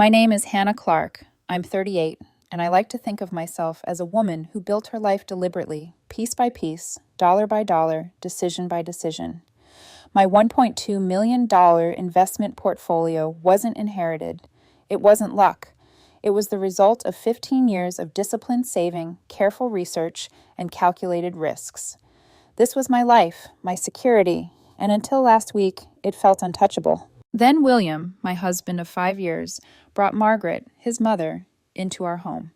My name is Hannah Clark. I'm 38, and I like to think of myself as a woman who built her life deliberately, piece by piece, dollar by dollar, decision by decision. My $1.2 million investment portfolio wasn't inherited. It wasn't luck. It was the result of 15 years of disciplined saving, careful research, and calculated risks. This was my life, my security, and until last week, it felt untouchable. Then William, my husband of 5 years, brought Margaret, his mother, into our home.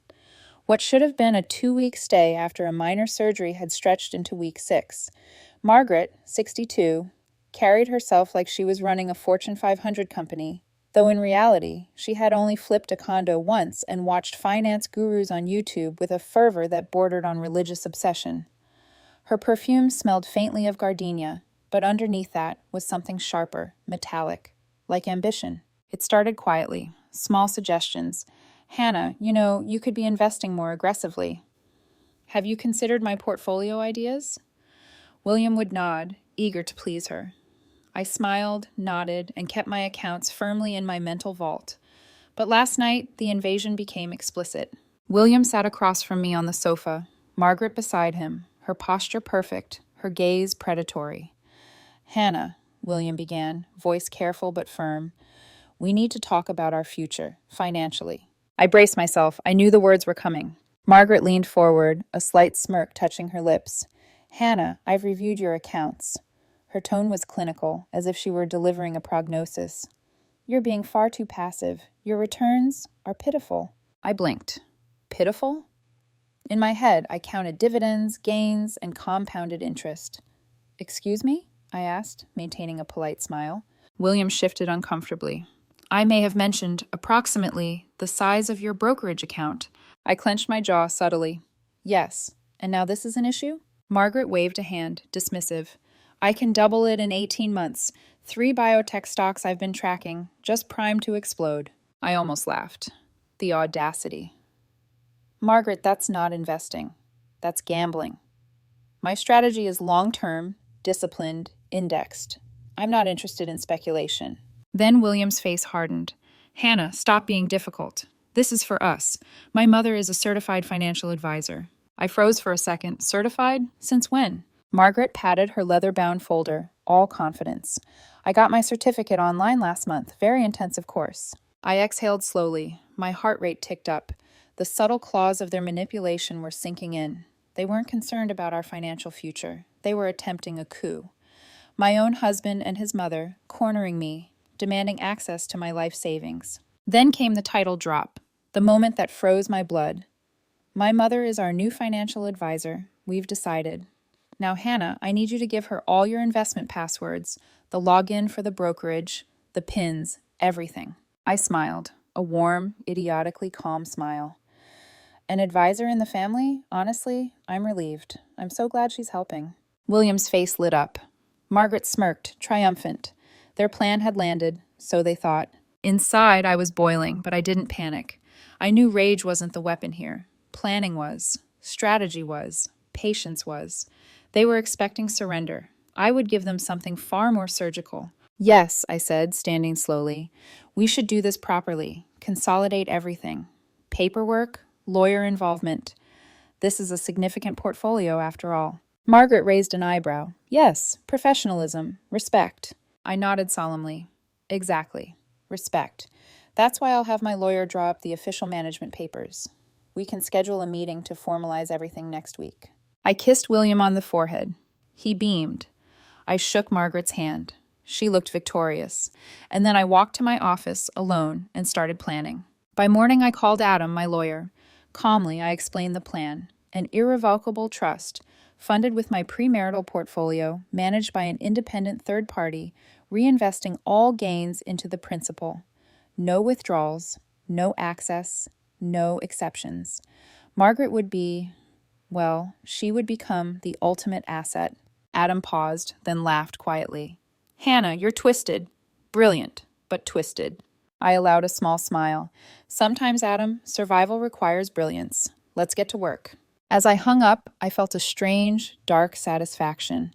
What should have been a 2-week stay after a minor surgery had stretched into week 6. Margaret, 62, carried herself like she was running a Fortune 500 company, though in reality, she had only flipped a condo once and watched finance gurus on YouTube with a fervor that bordered on religious obsession. Her perfume smelled faintly of gardenia, but underneath that was something sharper, metallic, like ambition. It started quietly, small suggestions. Hannah, you could be investing more aggressively. Have you considered my portfolio ideas? William would nod, eager to please her. I smiled, nodded, and kept my accounts firmly in my mental vault. But last night, the invasion became explicit. William sat across from me on the sofa, Margaret beside him, her posture perfect, her gaze predatory. Hannah, William began, voice careful but firm, we need to talk about our future, financially. I braced myself. I knew the words were coming. Margaret leaned forward, a slight smirk touching her lips. Hannah, I've reviewed your accounts. Her tone was clinical, as if she were delivering a prognosis. You're being far too passive. Your returns are pitiful. I blinked. Pitiful? In my head, I counted dividends, gains, and compounded interest. Excuse me? I asked, maintaining a polite smile. William shifted uncomfortably. I may have mentioned approximately the size of your brokerage account. I clenched my jaw subtly. Yes. And now this is an issue? Margaret waved a hand, dismissive. I can double it in 18 months. 3 biotech stocks I've been tracking, just primed to explode. I almost laughed. The audacity. Margaret, that's not investing. That's gambling. My strategy is long-term, disciplined, indexed. I'm not interested in speculation. Then William's face hardened. Hannah, stop being difficult. This is for us. My mother is a certified financial advisor. I froze for a second. Certified? Since when? Margaret patted her leather-bound folder, all confidence. I got my certificate online last month. Very intensive course. I exhaled slowly. My heart rate ticked up. The subtle claws of their manipulation were sinking in. They weren't concerned about our financial future. They were attempting a coup. My own husband and his mother, cornering me, demanding access to my life savings. Then came the title drop, the moment that froze my blood. My mother is our new financial advisor. We've decided. Now, Hannah, I need you to give her all your investment passwords, the login for the brokerage, the PINs, everything. I smiled, a warm, idiotically calm smile. An advisor in the family? Honestly, I'm relieved. I'm so glad she's helping. William's face lit up. Margaret smirked, triumphant. Their plan had landed, so they thought. Inside, I was boiling, but I didn't panic. I knew rage wasn't the weapon here. Planning was. Strategy was. Patience was. They were expecting surrender. I would give them something far more surgical. Yes, I said, standing slowly. We should do this properly. Consolidate everything. Paperwork, lawyer involvement. This is a significant portfolio, after all. Margaret raised an eyebrow. Yes, professionalism, respect. I nodded solemnly. Exactly. Respect. That's why I'll have my lawyer draw up the official management papers. We can schedule a meeting to formalize everything next week. I kissed William on the forehead. He beamed. I shook Margaret's hand. She looked victorious. And then I walked to my office alone and started planning. By morning, I called Adam, my lawyer. Calmly, I explained the plan. An irrevocable trust, funded with my premarital portfolio, managed by an independent third party, reinvesting all gains into the principal. No withdrawals, no access, no exceptions. Margaret would be, she would become the ultimate asset. Adam paused, then laughed quietly. Hannah, you're twisted. Brilliant, but twisted. I allowed a small smile. Sometimes, Adam, survival requires brilliance. Let's get to work. As I hung up, I felt a strange, dark satisfaction.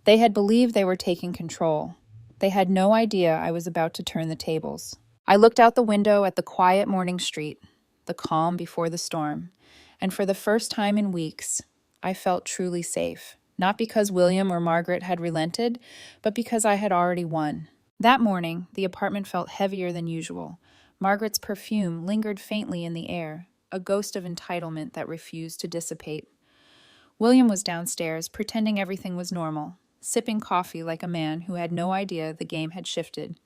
They had believed they were taking control. They had no idea I was about to turn the tables. I looked out the window at the quiet morning street, the calm before the storm, and for the first time in weeks, I felt truly safe. Not because William or Margaret had relented, but because I had already won. That morning, the apartment felt heavier than usual. Margaret's perfume lingered faintly in the air, a ghost of entitlement that refused to dissipate. William was downstairs, pretending everything was normal, sipping coffee like a man who had no idea the game had shifted.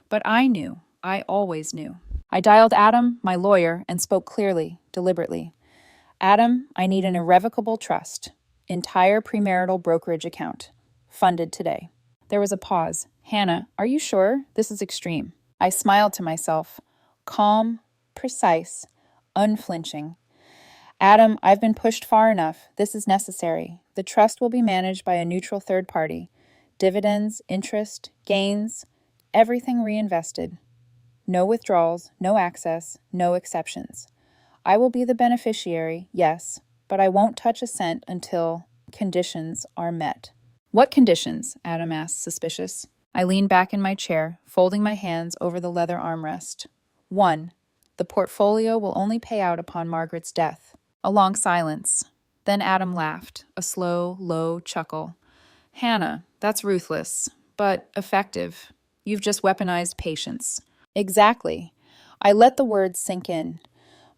But I knew. I always knew. I dialed Adam, my lawyer, and spoke clearly, deliberately. Adam, I need an irrevocable trust. Entire premarital brokerage account. Funded today. There was a pause. Hannah, are you sure? This is extreme. I smiled to myself. Calm, precise, unflinching. Adam, I've been pushed far enough. This is necessary. The trust will be managed by a neutral third party. Dividends, interest, gains, everything reinvested. No withdrawals, no access, no exceptions. I will be the beneficiary, yes, but I won't touch a cent until conditions are met. What conditions? Adam asked, suspicious. I leaned back in my chair, folding my hands over the leather armrest. 1. The portfolio will only pay out upon Margaret's death. A long silence. Then Adam laughed, a slow, low chuckle. Hannah, that's ruthless, but effective. You've just weaponized patience. Exactly. I let the words sink in.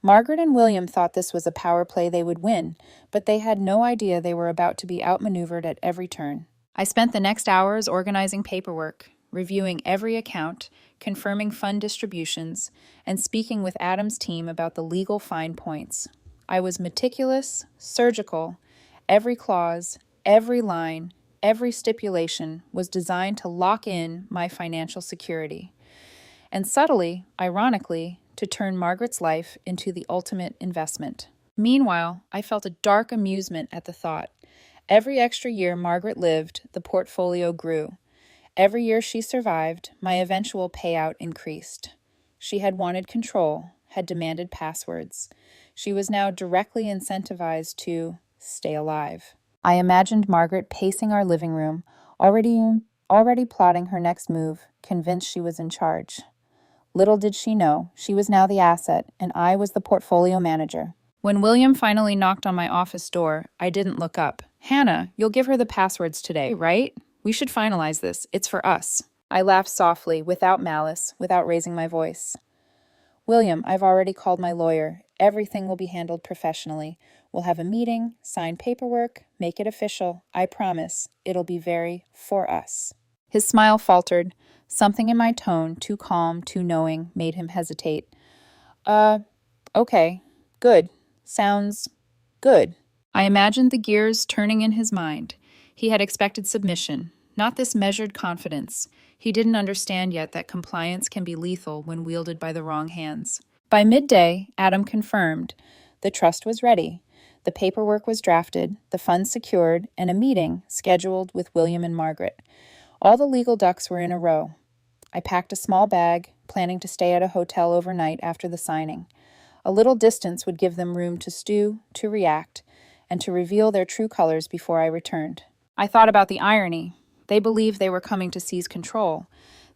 Margaret and William thought this was a power play they would win, but they had no idea they were about to be outmaneuvered at every turn. I spent the next hours organizing paperwork, reviewing every account, confirming fund distributions, and speaking with Adam's team about the legal fine points. I was meticulous, surgical. Every clause, every line, every stipulation was designed to lock in my financial security. And subtly, ironically, to turn Margaret's life into the ultimate investment. Meanwhile, I felt a dark amusement at the thought. Every extra year Margaret lived, the portfolio grew. Every year she survived, my eventual payout increased. She had wanted control, had demanded passwords. She was now directly incentivized to stay alive. I imagined Margaret pacing our living room, already plotting her next move, convinced she was in charge. Little did she know, she was now the asset, and I was the portfolio manager. When William finally knocked on my office door, I didn't look up. Hannah, you'll give her the passwords today, right? We should finalize this. It's for us. I laughed softly, without malice, without raising my voice. William, I've already called my lawyer. Everything will be handled professionally. We'll have a meeting, sign paperwork, make it official. I promise. It'll be very for us. His smile faltered. Something in my tone, too calm, too knowing, made him hesitate. Okay. Good. Sounds good. I imagined the gears turning in his mind. He had expected submission, not this measured confidence. He didn't understand yet that compliance can be lethal when wielded by the wrong hands. By midday, Adam confirmed. The trust was ready. The paperwork was drafted, the funds secured, and a meeting scheduled with William and Margaret. All the legal ducks were in a row. I packed a small bag, planning to stay at a hotel overnight after the signing. A little distance would give them room to stew, to react, and to reveal their true colors before I returned. I thought about the irony. They believed they were coming to seize control.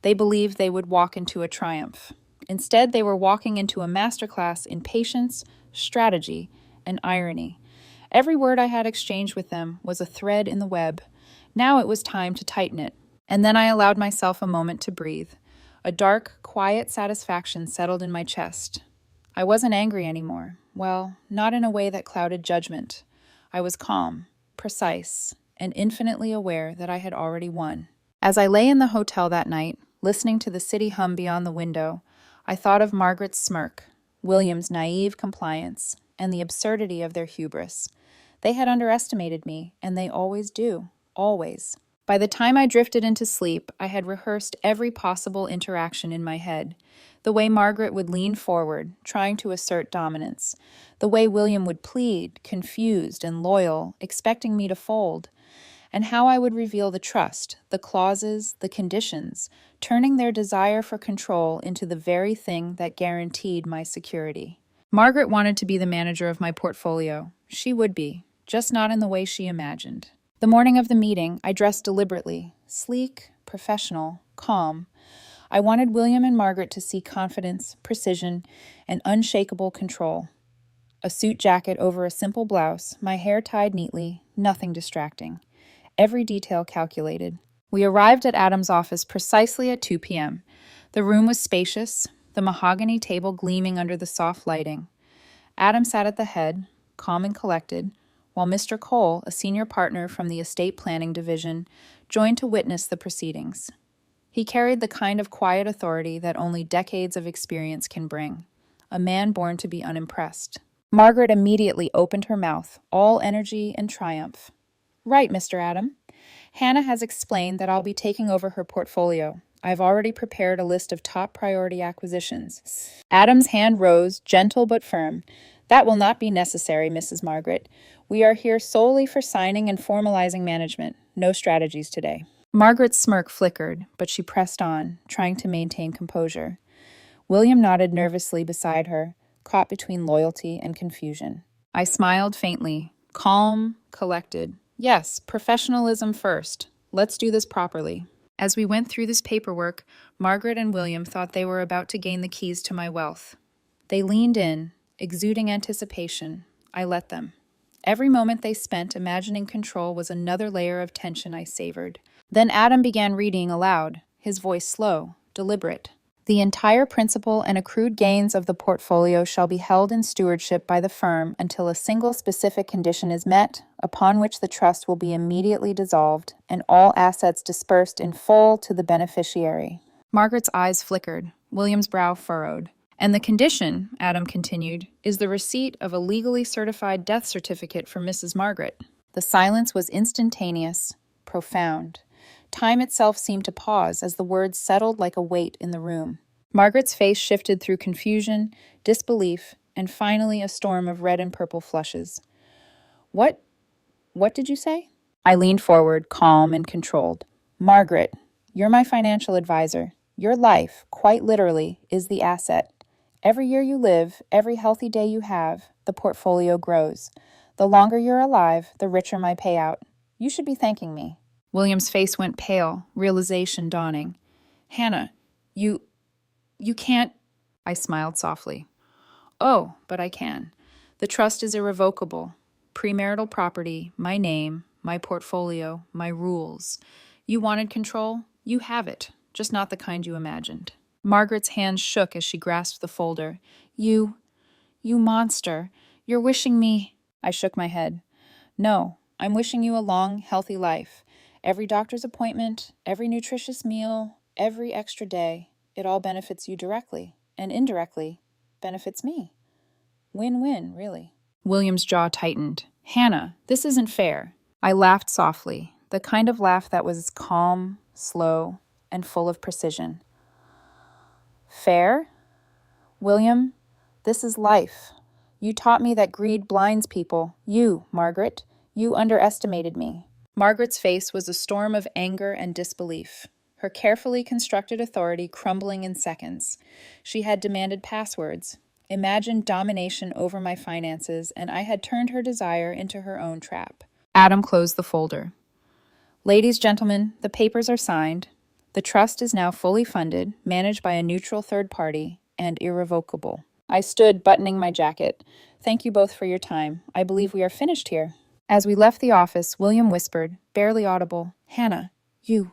They believed they would walk into a triumph. Instead, they were walking into a masterclass in patience, strategy, and irony. Every word I had exchanged with them was a thread in the web. Now it was time to tighten it. And then I allowed myself a moment to breathe. A dark, quiet satisfaction settled in my chest. I wasn't angry anymore. Well, not in a way that clouded judgment. I was calm, precise, and infinitely aware that I had already won. As I lay in the hotel that night, listening to the city hum beyond the window, I thought of Margaret's smirk, William's naive compliance, and the absurdity of their hubris. They had underestimated me, and they always do, always. By the time I drifted into sleep, I had rehearsed every possible interaction in my head. The way Margaret would lean forward, trying to assert dominance. The way William would plead, confused and loyal, expecting me to fold. And how I would reveal the trust, the clauses, the conditions, turning their desire for control into the very thing that guaranteed my security. Margaret wanted to be the manager of my portfolio. She would be, just not in the way she imagined. The morning of the meeting, I dressed deliberately, sleek, professional, calm. I wanted William and Margaret to see confidence, precision, and unshakable control. A suit jacket over a simple blouse, my hair tied neatly, nothing distracting. Every detail calculated. We arrived at Adam's office precisely at 2 p.m. The room was spacious, the mahogany table gleaming under the soft lighting. Adam sat at the head, calm and collected, while Mr. Cole, a senior partner from the estate planning division, joined to witness the proceedings. He carried the kind of quiet authority that only decades of experience can bring, a man born to be unimpressed. Margaret immediately opened her mouth, all energy and triumph. Right, Mr. Adam. Hannah has explained that I'll be taking over her portfolio. I've already prepared a list of top priority acquisitions. Adam's hand rose, gentle but firm. That will not be necessary, Mrs. Margaret. We are here solely for signing and formalizing management. No strategies today. Margaret's smirk flickered, but she pressed on, trying to maintain composure. William nodded nervously beside her, caught between loyalty and confusion. I smiled faintly, calm, collected. Yes, professionalism first. Let's do this properly. As we went through this paperwork, Margaret and William thought they were about to gain the keys to my wealth. They leaned in, exuding anticipation. I let them. Every moment they spent imagining control was another layer of tension I savored. Then Adam began reading aloud, his voice slow, deliberate. The entire principal and accrued gains of the portfolio shall be held in stewardship by the firm until a single specific condition is met, upon which the trust will be immediately dissolved and all assets dispersed in full to the beneficiary. Margaret's eyes flickered, William's brow furrowed. And the condition, Adam continued, is the receipt of a legally certified death certificate for Mrs. Margaret. The silence was instantaneous, profound. Time itself seemed to pause as the words settled like a weight in the room. Margaret's face shifted through confusion, disbelief, and finally a storm of red and purple flushes. What did you say? I leaned forward, calm and controlled. Margaret, you're my financial advisor. Your life, quite literally, is the asset. Every year you live, every healthy day you have, the portfolio grows. The longer you're alive, the richer my payout. You should be thanking me. William's face went pale, realization dawning. Hannah, you can't... I smiled softly. Oh, but I can. The trust is irrevocable. Premarital property, my name, my portfolio, my rules. You wanted control? You have it, just not the kind you imagined. Margaret's hands shook as she grasped the folder. You monster. You're wishing me... I shook my head. No, I'm wishing you a long, healthy life. Every doctor's appointment, every nutritious meal, every extra day, it all benefits you directly, and indirectly benefits me. Win-win, really. William's jaw tightened. Hannah, this isn't fair. I laughed softly, the kind of laugh that was calm, slow, and full of precision. Fair? William, this is life. You taught me that greed blinds people. You, Margaret, you underestimated me. Margaret's face was a storm of anger and disbelief, her carefully constructed authority crumbling in seconds. She had demanded passwords, imagined domination over my finances, and I had turned her desire into her own trap. Adam closed the folder. Ladies, gentlemen, the papers are signed. The trust is now fully funded, managed by a neutral third party, and irrevocable. I stood, buttoning my jacket. Thank you both for your time. I believe we are finished here. As we left the office, William whispered, barely audible, Hannah, you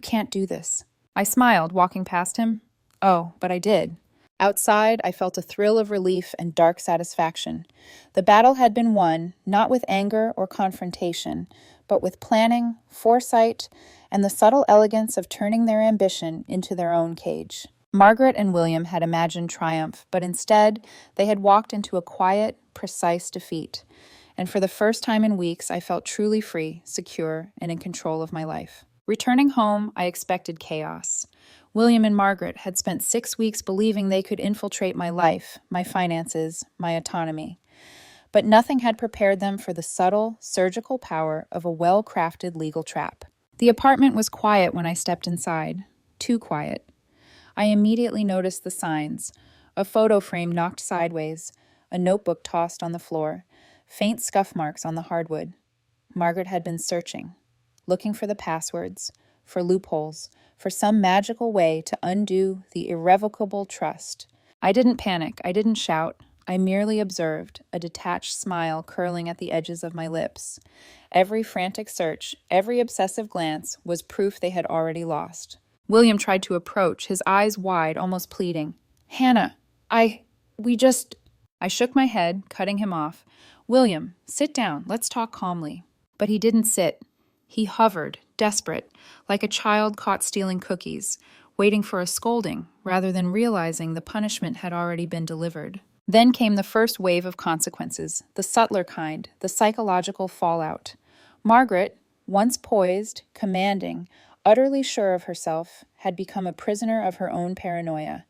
can't do this. I smiled, walking past him. Oh, but I did. Outside, I felt a thrill of relief and dark satisfaction. The battle had been won, not with anger or confrontation, but with planning, foresight, and the subtle elegance of turning their ambition into their own cage. Margaret and William had imagined triumph, but instead, they had walked into a quiet, precise defeat. And for the first time in weeks, I felt truly free, secure, and in control of my life. Returning home, I expected chaos. William and Margaret had spent 6 weeks believing they could infiltrate my life, my finances, my autonomy. But nothing had prepared them for the subtle, surgical power of a well-crafted legal trap. The apartment was quiet when I stepped inside. Too quiet. I immediately noticed the signs. A photo frame knocked sideways, a notebook tossed on the floor, faint scuff marks on the hardwood. Margaret had been searching, looking for the passwords, for loopholes, for some magical way to undo the irrevocable trust. I didn't panic. I didn't shout. I merely observed, a detached smile curling at the edges of my lips. Every frantic search, every obsessive glance was proof they had already lost. William tried to approach, his eyes wide, almost pleading. Hannah, I shook my head, cutting him off. William, sit down. Let's talk calmly. But he didn't sit. He hovered, desperate, like a child caught stealing cookies, waiting for a scolding rather than realizing the punishment had already been delivered. Then came the first wave of consequences, the subtler kind, the psychological fallout. Margaret, once poised, commanding, utterly sure of herself, had become a prisoner of her own paranoia.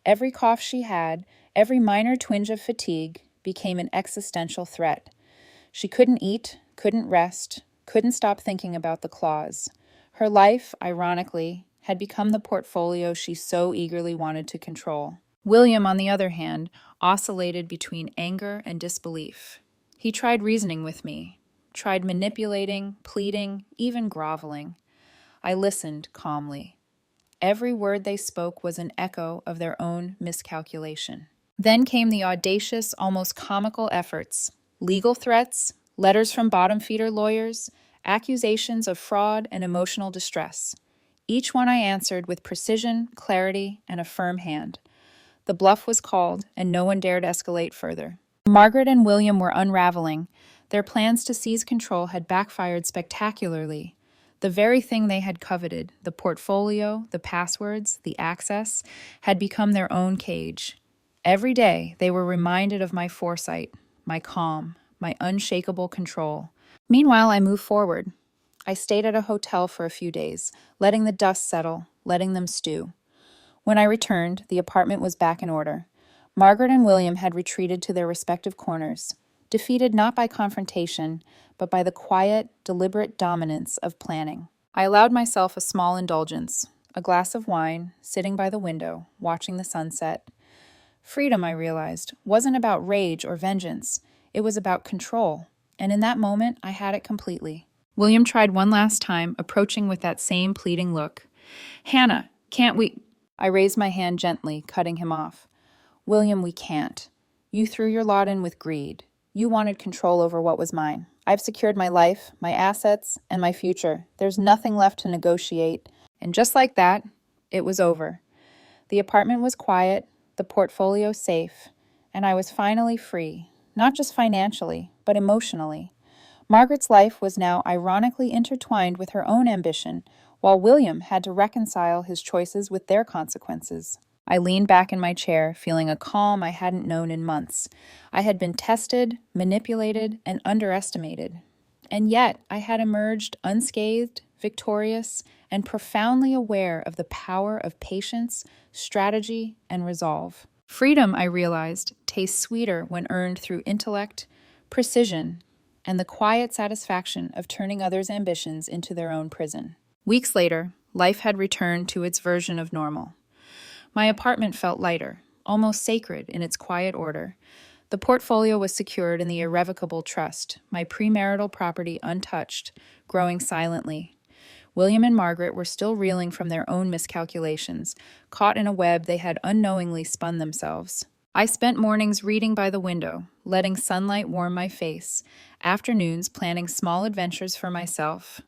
Every cough she had, every minor twinge of fatigue, became an existential threat. She couldn't eat, couldn't rest, couldn't stop thinking about the claws. Her life, ironically, had become the portfolio she so eagerly wanted to control. William, on the other hand, oscillated between anger and disbelief. He tried reasoning with me, tried manipulating, pleading, even groveling. I listened calmly. Every word they spoke was an echo of their own miscalculation. Then came the audacious, almost comical efforts. Legal threats, letters from bottom-feeder lawyers, accusations of fraud and emotional distress. Each one I answered with precision, clarity, and a firm hand. The bluff was called, and no one dared escalate further. Margaret and William were unraveling. Their plans to seize control had backfired spectacularly. The very thing they had coveted, the portfolio, the passwords, the access, had become their own cage. Every day, they were reminded of my foresight, my calm, my unshakable control. Meanwhile, I moved forward. I stayed at a hotel for a few days, letting the dust settle, letting them stew. When I returned, the apartment was back in order. Margaret and William had retreated to their respective corners, defeated not by confrontation, but by the quiet, deliberate dominance of planning. I allowed myself a small indulgence, a glass of wine, sitting by the window, watching the sunset. Freedom, I realized, wasn't about rage or vengeance. It was about control, and in that moment, I had it completely. William tried one last time, approaching with that same pleading look. Hannah, can't we... I raised my hand gently, cutting him off. William, we can't. You threw your lot in with greed. You wanted control over what was mine. I've secured my life, my assets, and my future. There's nothing left to negotiate. And just like that, it was over. The apartment was quiet, the portfolio safe, and I was finally free, not just financially, but emotionally. Margaret's life was now ironically intertwined with her own ambition, while William had to reconcile his choices with their consequences. I leaned back in my chair, feeling a calm I hadn't known in months. I had been tested, manipulated, and underestimated. And yet, I had emerged unscathed, victorious, and profoundly aware of the power of patience, strategy, and resolve. Freedom, I realized, tastes sweeter when earned through intellect, precision, and the quiet satisfaction of turning others' ambitions into their own prison. Weeks later, life had returned to its version of normal. My apartment felt lighter, almost sacred in its quiet order. The portfolio was secured in the irrevocable trust, my premarital property untouched, growing silently. William and Margaret were still reeling from their own miscalculations, caught in a web they had unknowingly spun themselves. I spent mornings reading by the window, letting sunlight warm my face, afternoons planning small adventures for myself,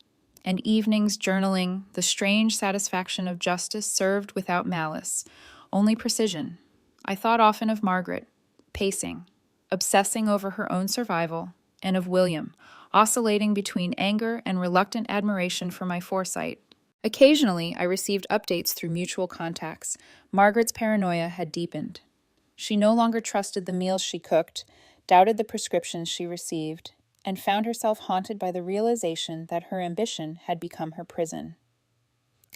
and evenings journaling the strange satisfaction of justice served without malice, only precision. I thought often of Margaret, pacing, obsessing over her own survival, and of William, oscillating between anger and reluctant admiration for my foresight. Occasionally, I received updates through mutual contacts. Margaret's paranoia had deepened. She no longer trusted the meals she cooked, doubted the prescriptions she received, and found herself haunted by the realization that her ambition had become her prison.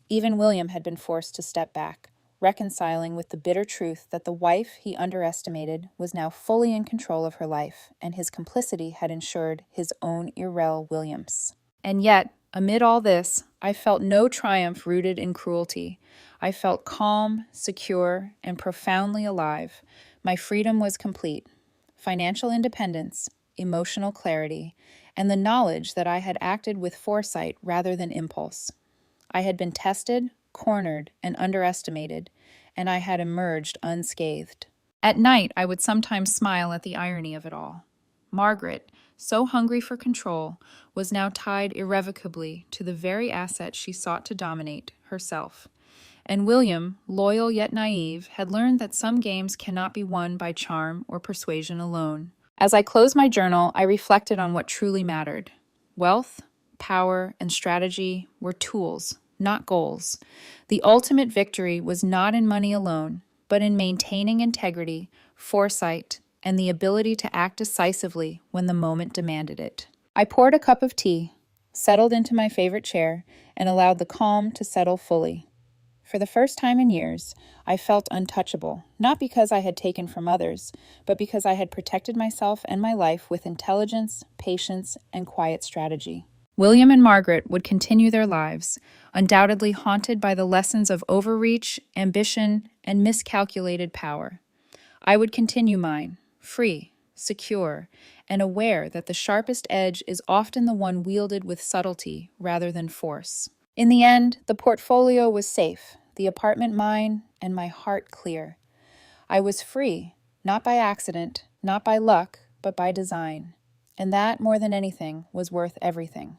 Even William had been forced to step back, reconciling with the bitter truth that the wife he underestimated was now fully in control of her life, and his complicity had ensured his own Irrel Williams. And yet, amid all this, I felt no triumph rooted in cruelty. I felt calm, secure, and profoundly alive. My freedom was complete. Financial independence, emotional clarity, and the knowledge that I had acted with foresight rather than impulse. I had been tested, cornered, and underestimated, and I had emerged unscathed. At night, I would sometimes smile at the irony of it all. Margaret, so hungry for control, was now tied irrevocably to the very asset she sought to dominate, herself. And William, loyal yet naive, had learned that some games cannot be won by charm or persuasion alone. As I closed my journal, I reflected on what truly mattered. Wealth, power, and strategy were tools, not goals. The ultimate victory was not in money alone, but in maintaining integrity, foresight, and the ability to act decisively when the moment demanded it. I poured a cup of tea, settled into my favorite chair, and allowed the calm to settle fully. For the first time in years, I felt untouchable, not because I had taken from others, but because I had protected myself and my life with intelligence, patience, and quiet strategy. William and Margaret would continue their lives, undoubtedly haunted by the lessons of overreach, ambition, and miscalculated power. I would continue mine, free, secure, and aware that the sharpest edge is often the one wielded with subtlety rather than force. In the end, the portfolio was safe, the apartment mine, and my heart clear. I was free, not by accident, not by luck, but by design. And that, more than anything, was worth everything.